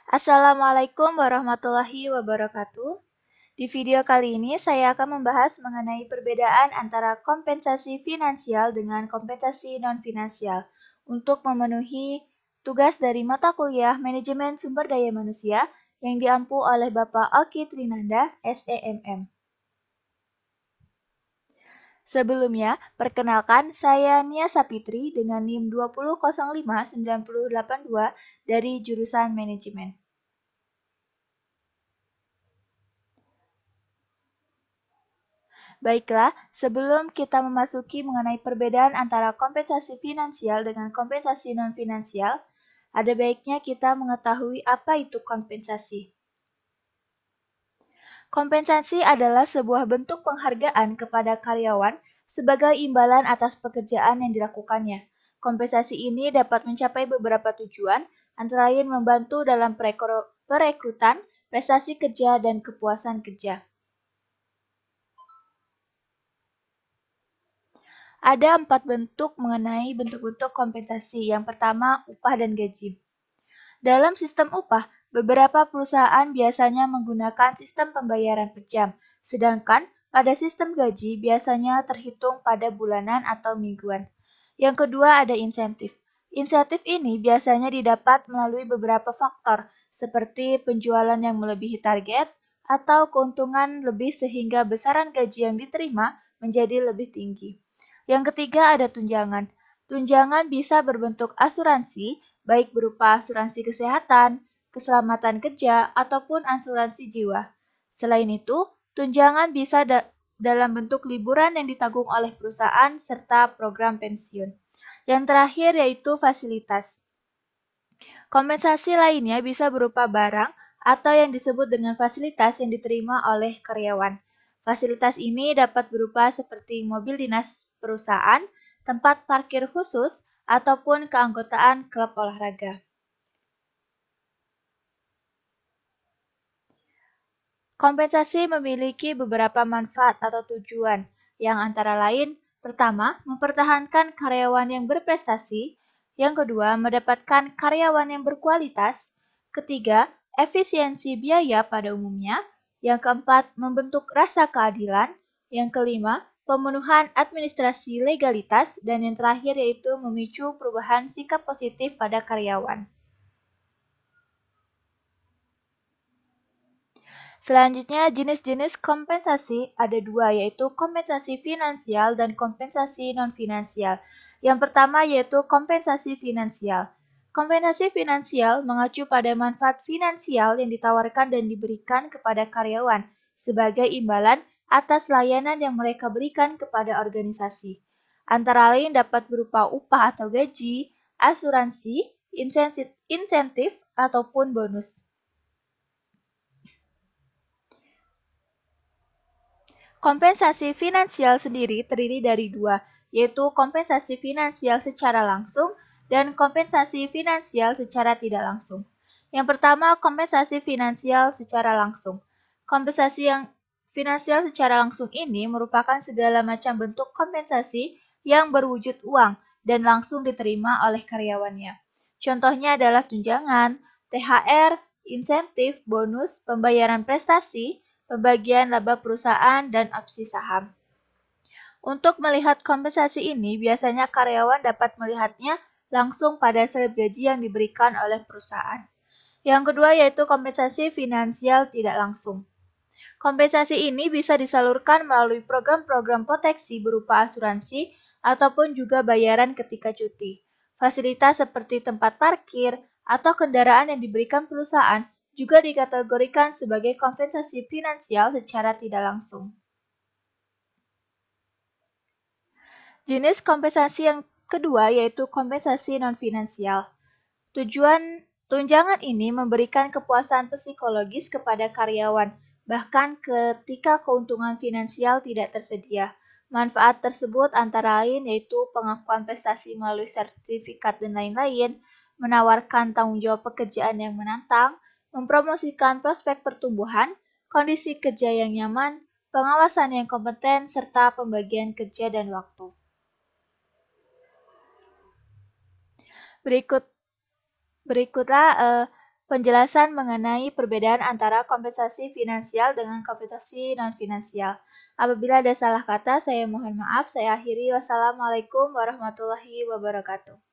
Assalamualaikum warahmatullahi wabarakatuh. Di video kali ini saya akan membahas mengenai perbedaan antara kompensasi finansial dengan kompensasi non-finansial untuk memenuhi tugas dari mata kuliah Manajemen Sumber Daya Manusia yang diampu oleh Bapak Oki Trinanda, SEMM. Sebelumnya, perkenalkan saya Nia Sapitri dengan NIM 2005982 dari jurusan Manajemen. Baiklah, sebelum kita memasuki mengenai perbedaan antara kompensasi finansial dengan kompensasi non-finansial, ada baiknya kita mengetahui apa itu kompensasi. Kompensasi adalah sebuah bentuk penghargaan kepada karyawan sebagai imbalan atas pekerjaan yang dilakukannya. Kompensasi ini dapat mencapai beberapa tujuan, antara lain membantu dalam perekrutan, prestasi kerja, dan kepuasan kerja. Ada 4 bentuk mengenai bentuk-bentuk kompensasi. Yang pertama, upah dan gaji. Dalam sistem upah, beberapa perusahaan biasanya menggunakan sistem pembayaran per jam, sedangkan pada sistem gaji biasanya terhitung pada bulanan atau mingguan. Yang kedua ada insentif. Insentif ini biasanya didapat melalui beberapa faktor, seperti penjualan yang melebihi target, atau keuntungan lebih sehingga besaran gaji yang diterima menjadi lebih tinggi. Yang ketiga ada tunjangan. Tunjangan bisa berbentuk asuransi, baik berupa asuransi kesehatan, keselamatan kerja, ataupun asuransi jiwa. Selain itu, tunjangan bisa dalam bentuk liburan yang ditanggung oleh perusahaan serta program pensiun. Yang terakhir yaitu fasilitas. Kompensasi lainnya bisa berupa barang atau yang disebut dengan fasilitas yang diterima oleh karyawan. Fasilitas ini dapat berupa seperti mobil dinas perusahaan, tempat parkir khusus, ataupun keanggotaan klub olahraga. Kompensasi memiliki beberapa manfaat atau tujuan, yang antara lain, pertama, mempertahankan karyawan yang berprestasi, yang kedua, mendapatkan karyawan yang berkualitas, ketiga, efisiensi biaya pada umumnya, yang keempat, membentuk rasa keadilan, yang kelima, pemenuhan administrasi legalitas, dan yang terakhir yaitu memicu perubahan sikap positif pada karyawan. Selanjutnya, jenis-jenis kompensasi ada dua, yaitu kompensasi finansial dan kompensasi non-finansial. Yang pertama yaitu kompensasi finansial. Kompensasi finansial mengacu pada manfaat finansial yang ditawarkan dan diberikan kepada karyawan sebagai imbalan atas layanan yang mereka berikan kepada organisasi. Antara lain dapat berupa upah atau gaji, asuransi, insentif, ataupun bonus. Kompensasi finansial sendiri terdiri dari dua, yaitu kompensasi finansial secara langsung dan kompensasi finansial secara tidak langsung. Yang pertama, kompensasi finansial secara langsung. Kompensasi yang finansial secara langsung ini merupakan segala macam bentuk kompensasi yang berwujud uang dan langsung diterima oleh karyawannya. Contohnya adalah tunjangan, THR, insentif, bonus, pembayaran prestasi, pembagian laba perusahaan, dan opsi saham. Untuk melihat kompensasi ini, biasanya karyawan dapat melihatnya langsung pada slip gaji yang diberikan oleh perusahaan. Yang kedua yaitu kompensasi finansial tidak langsung. Kompensasi ini bisa disalurkan melalui program-program proteksi berupa asuransi ataupun juga bayaran ketika cuti. Fasilitas seperti tempat parkir atau kendaraan yang diberikan perusahaan juga dikategorikan sebagai kompensasi finansial secara tidak langsung. Jenis kompensasi yang kedua yaitu kompensasi non-finansial. Tujuan tunjangan ini memberikan kepuasan psikologis kepada karyawan, bahkan ketika keuntungan finansial tidak tersedia. Manfaat tersebut antara lain yaitu pengakuan prestasi melalui sertifikat dan lain-lain, menawarkan tanggung jawab pekerjaan yang menantang, mempromosikan prospek pertumbuhan, kondisi kerja yang nyaman, pengawasan yang kompeten, serta pembagian kerja dan waktu. Berikutlah penjelasan mengenai perbedaan antara kompensasi finansial dengan kompensasi non-finansial. Apabila ada salah kata, saya mohon maaf. Saya akhiri. Wassalamualaikum warahmatullahi wabarakatuh.